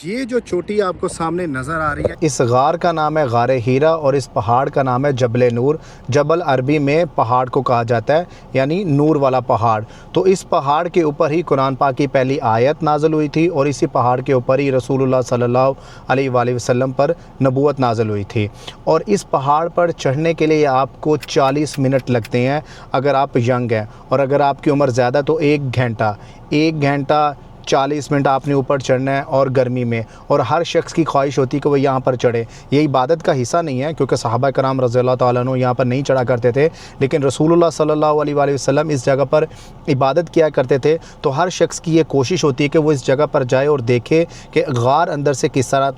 یہ جو چوٹی آپ کو سامنے نظر آ رہی ہے، اس غار کا نام ہے غار ہیرا اور اس پہاڑ کا نام ہے جبل نور۔ جبل عربی میں پہاڑ کو کہا جاتا ہے، یعنی نور والا پہاڑ۔ تو اس پہاڑ کے اوپر ہی قرآن پاک کی پہلی آیت نازل ہوئی تھی اور اسی پہاڑ کے اوپر ہی رسول اللہ صلی اللہ علیہ وآلہ وسلم پر نبوت نازل ہوئی تھی۔ اور اس پہاڑ پر چڑھنے کے لیے آپ کو 40 منٹ لگتے ہیں اگر آپ ینگ ہیں، اور اگر آپ کی عمر زیادہ تو 1 گھنٹہ 40 منٹ آپ نے اوپر چڑھنا ہے، اور گرمی میں۔ اور ہر شخص کی خواہش ہوتی ہے کہ وہ یہاں پر چڑھے۔ یہ عبادت کا حصہ نہیں ہے، کیونکہ صحابہ کرام رضی اللہ تعالیٰ عنہ یہاں پر نہیں چڑھا کرتے تھے، لیکن رسول اللہ صلی اللہ علیہ وآلہ وسلم اس جگہ پر عبادت کیا کرتے تھے۔ تو ہر شخص کی یہ کوشش ہوتی ہے کہ وہ اس جگہ پر جائے اور دیکھے کہ غار اندر سے کس طرح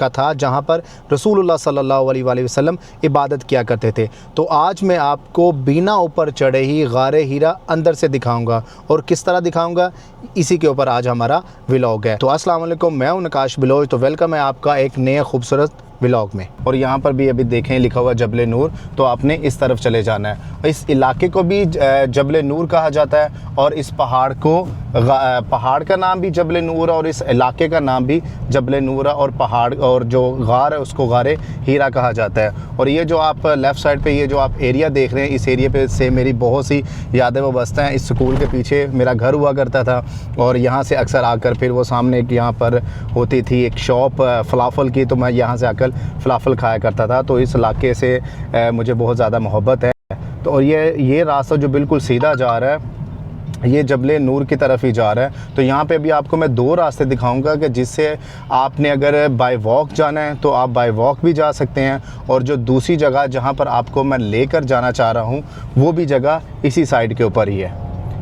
تھا جہاں پر رسول اللہ صلی اللہ علیہ وآلہ وسلم عبادت کیا کرتے تھے۔ تو آج میں آپ کو بنا اوپر چڑھے ہی غار ہیرا اندر سے دکھاؤں گا، اور کس طرح دکھاؤں گا اسی کے اوپر آج ہمارا ولاگ ہے۔ تو السلام علیکم، میں ہوں نکاش بلوچ۔ تو ویلکم ہے آپ کا ایک نئے خوبصورت ولاگ میں۔ اور یہاں پر بھی ابھی دیکھیں لکھا ہوا جبل نور، تو آپ نے اس طرف چلے جانا ہے۔ اس علاقے کو بھی جبل نور کہا جاتا ہے، اور اس پہاڑ کا نام بھی جبل نور ہے، اور اس علاقے کا نام بھی جبل نور ہے، اور پہاڑ اور جو غار ہے اس کو غار ہیرا کہا جاتا ہے۔ اور یہ جو آپ لیفٹ سائڈ پہ یہ جو آپ ایریا دیکھ رہے ہیں، اس ایریا پہ سے میری بہت سی یادیں وابستہ ہیں۔ اس سکول کے پیچھے میرا گھر ہوا کرتا تھا، اور یہاں سے اکثر آ کر پھر وہ سامنے ایک یہاں پر ہوتی تھی ایک شاپ فلافل کی، تو میں یہاں سے آ کر فلافل کھایا کرتا تھا۔ تو اس علاقے سے مجھے بہت زیادہ محبت ہے۔ تو اور یہ راستہ جو بالکل سیدھا جا رہا ہے، یہ جبل نور کی طرف ہی جا رہا ہے۔ تو یہاں پہ بھی آپ کو میں 2 راستے دکھاؤں گا کہ جس سے آپ نے اگر بائی واک جانا ہے تو آپ بائی واک بھی جا سکتے ہیں، اور جو دوسری جگہ جہاں پر آپ کو میں لے کر جانا چاہ رہا ہوں وہ بھی جگہ اسی سائڈ کے اوپر ہی ہے۔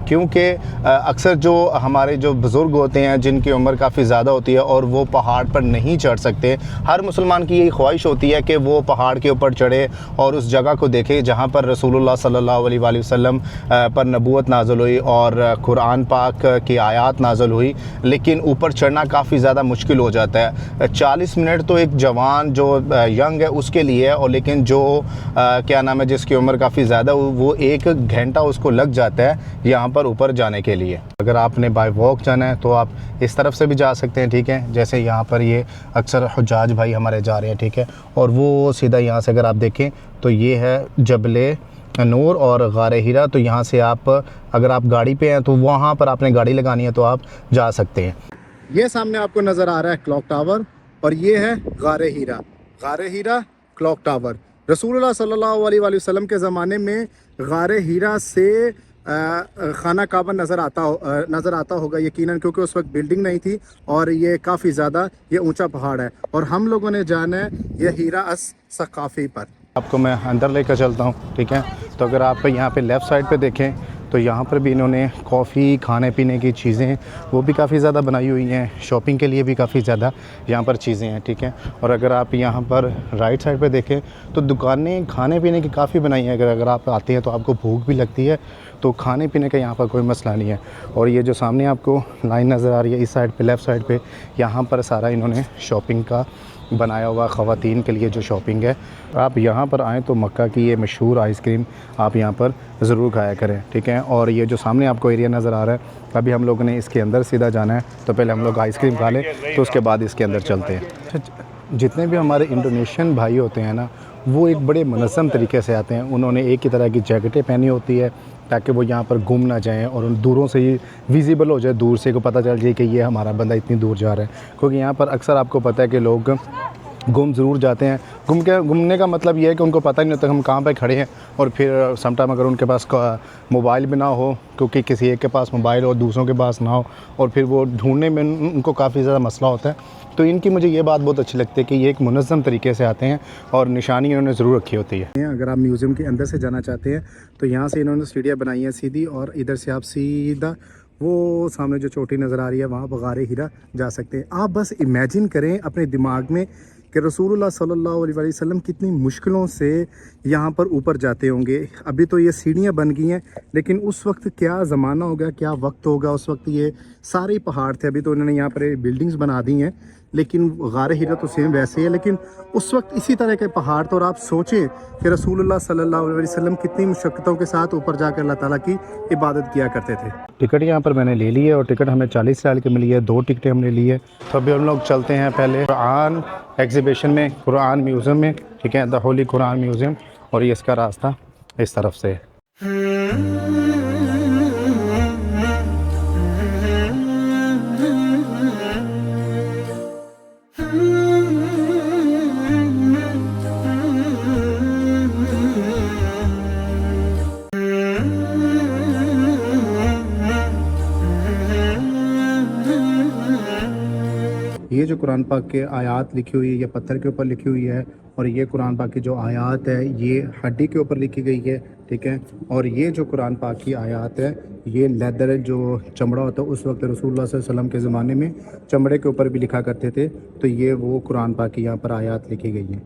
کیونکہ اکثر جو ہمارے جو بزرگ ہوتے ہیں جن کی عمر کافی زیادہ ہوتی ہے اور وہ پہاڑ پر نہیں چڑھ سکتے، ہر مسلمان کی یہی خواہش ہوتی ہے کہ وہ پہاڑ کے اوپر چڑھے اور اس جگہ کو دیکھے جہاں پر رسول اللہ صلی اللہ علیہ وآلہ وسلم پر نبوت نازل ہوئی اور قرآن پاک کی آیات نازل ہوئی۔ لیکن اوپر چڑھنا کافی زیادہ مشکل ہو جاتا ہے۔ 40 منٹ تو ایک جوان جو ینگ ہے اس کے لیے ہے، اور لیکن جو کیا نام ہے جس کی عمر کافی زیادہ ہو وہ 1 گھنٹہ اس کو لگ جاتا ہے یہاں پر اوپر جانے کے لیے۔ اگر آپ نے بائی واک جانا ہے تو آپ اس طرف سے بھی جا سکتے ہیں، ٹھیک ہے۔ جیسے یہاں پر یہ اکثر حجاج بھائی ہمارے جا رہے ہیں، ٹھیک ہے۔ اور وہ سیدھا یہاں سے اگر آپ دیکھیں تو یہ ہے جبل نور اور غار ہیرا۔ تو یہاں سے آپ اگر آپ گاڑی پہ ہیں تو وہاں پر آپ نے گاڑی لگانی ہے تو آپ جا سکتے ہیں۔ یہ سامنے آپ کو نظر آ رہا ہے کلاک ٹاور، اور یہ ہے غار ہیرا۔ غار ہیرا کلاک ٹاور رسول اللہ صلی اللہ علیہ وآلہ وسلم کے زمانے میں غار ہیرا سے خانہ کعبہ نظر آتا ہوگا یقیناً، کیونکہ اس وقت بلڈنگ نہیں تھی، اور یہ کافی زیادہ یہ اونچا پہاڑ ہے، اور ہم لوگوں نے جانا ہے یہ ہیرا ثقافی پر۔ آپ کو میں اندر لے کر چلتا ہوں، ٹھیک ہے۔ تو اگر آپ یہاں پہ لیفٹ سائڈ پہ دیکھیں تو یہاں پر بھی انہوں نے کافی کھانے پینے کی چیزیں وہ بھی کافی زیادہ بنائی ہوئی ہیں، شاپنگ کے لیے بھی کافی زیادہ یہاں پر چیزیں ہیں، ٹھیک ہے۔ اور اگر آپ یہاں پر رائٹ سائڈ پہ دیکھیں تو دکانیں کھانے پینے کی کافی بنائی ہیں۔ اگر آپ آتے ہیں تو آپ کو بھوک بھی لگتی ہے تو کھانے پینے کا یہاں پر کوئی مسئلہ نہیں ہے۔ اور یہ جو سامنے آپ کو لائن نظر آ رہی ہے اس سائڈ پہ لیفٹ سائڈ پہ، یہاں پر سارا انہوں نے شاپنگ کا بنایا ہوا، خواتین کے لیے جو شاپنگ ہے۔ آپ یہاں پر آئیں تو مکہ کی یہ مشہور آئس کریم آپ یہاں پر ضرور کھایا کریں، ٹھیک ہے۔ اور یہ جو سامنے آپ کو ایریا نظر آ رہا ہے، ابھی ہم لوگوں نے اس کے اندر سیدھا جانا ہے، تو پہلے ہم لوگ آئس کریم کھا لیں تو اس کے بعد اس کے اندر چلتے ہیں۔ جتنے بھی ہمارے انڈونیشین بھائی ہوتے ہیں نا، وہ ایک بڑے منظم طریقے سے آتے ہیں۔ انہوں نے ایک ہی طرح کی جیکٹیں پہنی ہوتی ہے تاکہ وہ یہاں پر گم نہ جائیں، اور ان دوروں سے ہی ویزیبل ہو جائے، دور سے کو پتہ چل جائے کہ یہ ہمارا بندہ اتنی دور جا رہا ہے۔ کیونکہ یہاں پر اکثر آپ کو پتہ ہے کہ لوگ گم ضرور جاتے ہیں۔ گھومنے کا مطلب یہ ہے کہ ان کو پتہ نہیں ہوتا ہم کہاں پہ کھڑے ہیں، اور پھر سم ٹائم اگر ان کے پاس موبائل بھی نہ ہو، کیونکہ کسی ایک کے پاس موبائل اور دوسروں کے پاس نہ ہو، اور پھر وہ ڈھونڈنے میں ان کو کافی زیادہ مسئلہ ہوتا ہے۔ تو ان کی مجھے یہ بات بہت اچھی لگتی ہے کہ یہ ایک منظم طریقے سے آتے ہیں، اور نشانی انہوں نے ضرور رکھی ہوتی ہے۔ اگر آپ میوزیم کے اندر سے جانا چاہتے ہیں تو یہاں سے انہوں نے سیڑھیاں بنائی ہیں سیدھی، اور ادھر سے آپ سیدھا وہ سامنے جو چوٹی نظر آ رہی ہے وہاں غار ہیرا جا سکتے ہیں۔ آپ بس امیجن کریں اپنے دماغ میں کہ رسول اللہ صلی اللہ علیہ وسلم کتنی مشکلوں سے یہاں پر اوپر جاتے ہوں گے۔ ابھی تو یہ سیڑھیاں بن گئی ہیں، لیکن اس وقت کیا زمانہ ہوگا، کیا وقت ہوگا، اس وقت یہ سارے پہاڑ تھے۔ ابھی تو انہوں نے یہاں پر بلڈنگز بنا دی ہیں، لیکن غار ہیرا تو سیم ویسے ہی ہے، لیکن اس وقت اسی طرح کے پہاڑ تھے، اور آپ سوچیں کہ رسول اللہ صلی اللہ علیہ وسلم کتنی مشقتوں کے ساتھ اوپر جا کر اللہ تعالیٰ کی عبادت کیا کرتے تھے۔ ٹکٹ یہاں پر میں نے لے لی ہے، اور ٹکٹ ہمیں 40 ریال کی ملی ہے، 2 ٹکٹیں ہم نے لی ہے۔ تو ابھی ہم لوگ چلتے ہیں پہلے قرآن ایگزیبیشن میں، قرآن میوزیم میں، ٹھیک ہے، دا ہولی قرآن میوزیم، اور یہ اس کا راستہ اس طرف سے ہے۔ یہ جو قرآن پاک کے آیات لکھی ہوئی ہے یہ پتھر کے اوپر لکھی ہوئی ہے، اور یہ قرآن پاک کی جو آیات ہے یہ ہڈی کے اوپر لکھی گئی ہے، ٹھیک ہے، اور یہ جو قرآن پاک کی آیات ہے یہ لیدر جو چمڑا ہوتا ہے، اس وقت رسول اللہ صلی اللہ علیہ وسلم کے زمانے میں چمڑے کے اوپر بھی لکھا کرتے تھے، تو یہ وہ قرآن پاک کی یہاں پر آیات لکھی گئی ہیں۔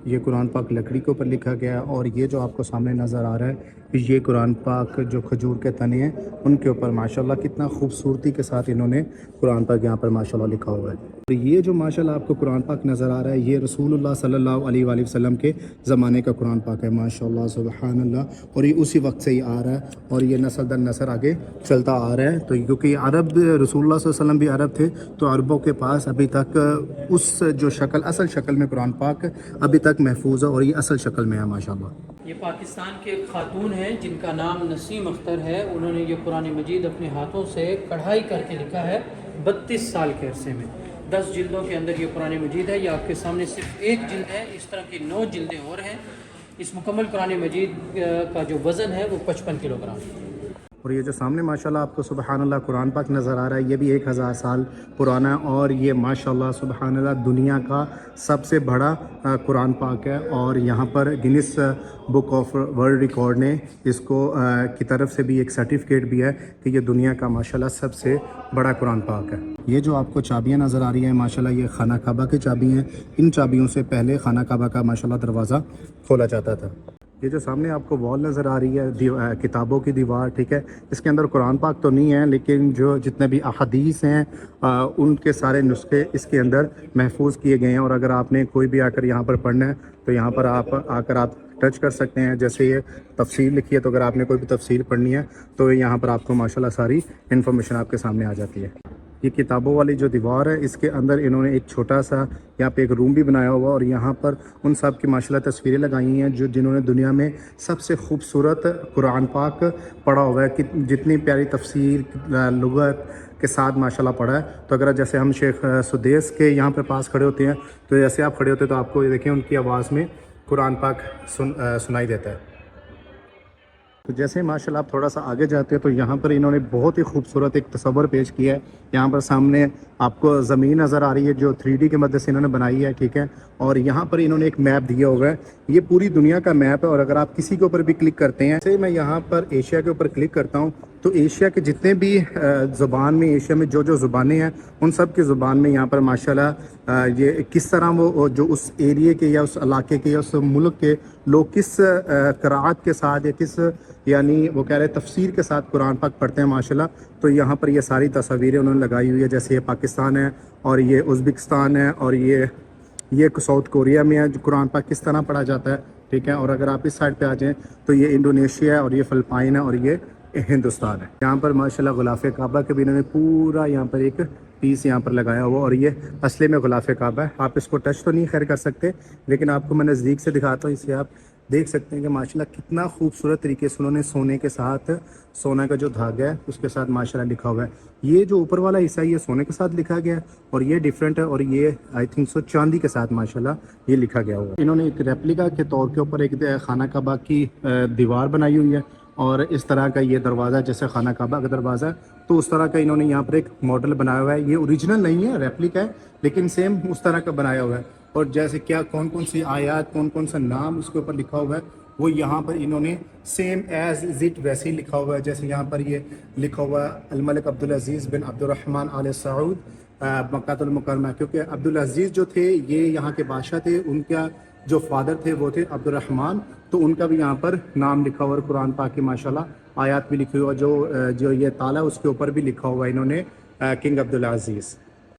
یہ قرآن پاک لکڑی کے اوپر لکھا گیا ہے، اور یہ جو آپ کو سامنے نظر آ رہا ہے یہ قرآن پاک جو کھجور کے تنے ہیں ان کے اوپر ماشاءاللہ کتنا خوبصورتی کے ساتھ انہوں نے قرآن پاک یہاں پر ماشاءاللہ لکھا ہوا ہے۔ اور یہ جو ماشاءاللہ آپ کو قرآن پاک نظر آ رہا ہے یہ رسول اللہ صلی اللہ علیہ وآلہ وسلم کے زمانے کا قرآن پاک ہے، ماشاءاللہ سبحان اللہ، اور یہ اسی وقت سے ہی آ رہا ہے، اور یہ نسل در نسل آگے چلتا آ رہا ہے۔ تو کیونکہ عرب رسول اللہ صلی اللہ علیہ وسلم بھی عرب تھے، تو عربوں کے پاس ابھی تک اس جو شکل اصل شکل میں قرآن پاک ابھی تک محفوظ ہے، اور یہ اصل شکل میں ہے ماشاءاللہ۔ یہ پاکستان کے ایک خاتون ہیں جن کا نام نسیم اختر ہے، انہوں نے یہ قرآن مجید اپنے ہاتھوں سے کڑھائی کر کے لکھا ہے 32 سال کے عرصے میں۔ 10 جلدوں کے اندر یہ قرآن مجید ہے، یہ آپ کے سامنے صرف ایک جلد ہے، اس طرح کی 9 جلدیں اور ہیں۔ اس مکمل قرآن مجید کا جو وزن ہے وہ 55 کلو گرام ہے۔ اور یہ جو سامنے ماشاءاللہ آپ کو سبحان اللہ قرآن پاک نظر آ رہا ہے یہ بھی 1000 سال پرانا ہے، اور یہ ماشاءاللہ سبحان اللہ دنیا کا سب سے بڑا قرآن پاک ہے، اور یہاں پر Guinness book of world record نے اس کو کی طرف سے بھی ایک سرٹیفکیٹ بھی ہے کہ یہ دنیا کا ماشاءاللہ سب سے بڑا قرآن پاک ہے۔ یہ جو آپ کو چابیاں نظر آ رہی ہیں ماشاءاللہ یہ خانہ کعبہ کی چابی ہیں، ان چابیوں سے پہلے خانہ کعبہ کا ماشاءاللہ دروازہ کھولا جاتا تھا۔ یہ جو سامنے آپ کو وال نظر آ رہی ہے کتابوں کی دیوار، ٹھیک ہے، اس کے اندر قرآن پاک تو نہیں ہے، لیکن جو جتنے بھی احادیث ہیں ان کے سارے نسخے اس کے اندر محفوظ کیے گئے ہیں، اور اگر آپ نے کوئی بھی آ کر یہاں پر پڑھنا ہے تو یہاں پر آپ آ کر آپ ٹچ کر سکتے ہیں۔ جیسے یہ تفسیر لکھی ہے، تو اگر آپ نے کوئی بھی تفسیر پڑھنی ہے تو یہاں پر آپ کو ماشاءاللہ ساری انفارمیشن آپ کے سامنے آ جاتی ہے۔ یہ کتابوں والی جو دیوار ہے اس کے اندر انہوں نے ایک چھوٹا سا یہاں پہ ایک روم بھی بنایا ہوا، اور یہاں پر ان سب کی ماشاءاللہ تصویریں لگائی ہیں جنہوں نے دنیا میں سب سے خوبصورت قرآن پاک پڑھا ہوا ہے، جتنی پیاری تفسیر لغت کے ساتھ ماشاءاللہ پڑھا ہے۔ تو اگر جیسے ہم شیخ سدیس کے یہاں پہ پاس کھڑے ہوتے ہیں تو جیسے آپ کھڑے ہوتے ہیں تو آپ کو یہ دیکھیں ان کی آواز میں قرآن پاک سنائی دیتا ہے۔ تو جیسے ماشاءاللہ آپ تھوڑا سا آگے جاتے ہیں تو یہاں پر انہوں نے بہت ہی خوبصورت ایک تصور پیش کیا ہے۔ یہاں پر سامنے آپ کو زمین نظر آ رہی ہے جو 3D کے مدد سے انہوں نے بنائی ہے، ٹھیک ہے، اور یہاں پر انہوں نے ایک میپ دیا ہوا ہے، یہ پوری دنیا کا میپ ہے، اور اگر آپ کسی کے اوپر بھی کلک کرتے ہیں، جیسے میں یہاں پر ایشیا کے اوپر کلک کرتا ہوں تو ایشیا کے جتنے بھی زبان میں ایشیا میں جو زبانیں ہیں ان سب کی زبان میں یہاں پر ماشاءاللہ یہ کس طرح وہ جو اس ایریے کے یا اس علاقے کے یا اس ملک کے لوگ کس قرأت کے ساتھ یا کس یعنی وہ کہہ رہے تفسیر کے ساتھ قرآن پاک پڑھتے ہیں ماشاءاللہ۔ تو یہاں پر یہ ساری تصاویریں انہوں نے لگائی ہوئی ہے، جیسے یہ پاکستان ہے، اور یہ ازبکستان ہے، اور یہ ساؤتھ کوریا میں ہے جو قرآن پاک کس طرح پڑھا جاتا ہے، ٹھیک ہے، اور اگر آپ اس سائڈ پہ آ جائیں تو یہ انڈونیشیا ہے، اور یہ فلپائن ہے، اور یہ ہندوستان ہے۔ یہاں پر ماشاءاللہ غلاف کعبہ کے بھی انہوں نے پورا یہاں پر ایک پیس یہاں پر لگایا ہوا، اور یہ اصل میں غلاف کعبہ ہے۔ آپ اس کو ٹچ تو نہیں خیر کر سکتے، لیکن آپ کو میں نزدیک سے دکھاتا ہوں، اسے آپ دیکھ سکتے ہیں کہ ماشاءاللہ کتنا خوبصورت طریقے سے انہوں نے سونے کے ساتھ سونا کا جو دھاگا ہے اس کے ساتھ ماشاءاللہ لکھا ہوا ہے۔ یہ جو اوپر والا حصہ ہے یہ سونے کے ساتھ لکھا گیا ہے، اور یہ ڈیفرنٹ ہے، اور یہ آئی تھنک سو چاندی کے ساتھ ماشاءاللہ یہ لکھا گیا ہوا ہے۔ انہوں نے ایک ریپلیکا کے طور کے اوپر ایک خانہ کعبہ کی دیوار بنائی ہوئی ہے، اور اس طرح کا یہ دروازہ جیسے خانہ کعبہ کا دروازہ ہے تو اس طرح کا انہوں نے یہاں پر ایک ماڈل بنایا ہوا ہے۔ یہ اوریجنل نہیں ہے، ریپلیکا ہے، لیکن سیم اس طرح کا بنایا ہوا ہے، اور جیسے کیا کون کون سی آیات کون کون سا نام اس کے اوپر لکھا ہوا ہے وہ یہاں پر انہوں نے سیم ایز اٹ ویسے ہی لکھا ہوا ہے۔ جیسے یہاں پر یہ لکھا ہوا ہے الملک عبدالعزیز بن عبد الرحمن آل سعود مکہ المکرمہ، کیونکہ عبدالعزیز جو تھے یہ یہاں کے بادشاہ تھے، ان کا جو فادر تھے وہ تھے عبد الرحمن، تو ان کا بھی یہاں پر نام لکھا ہوا ہے۔ قرآن پاک کی ماشاءاللہ آیات بھی لکھی ہوا، جو یہ تالا اس کے اوپر بھی لکھا ہوا ہے انہوں نے کنگ عبدالعزیز۔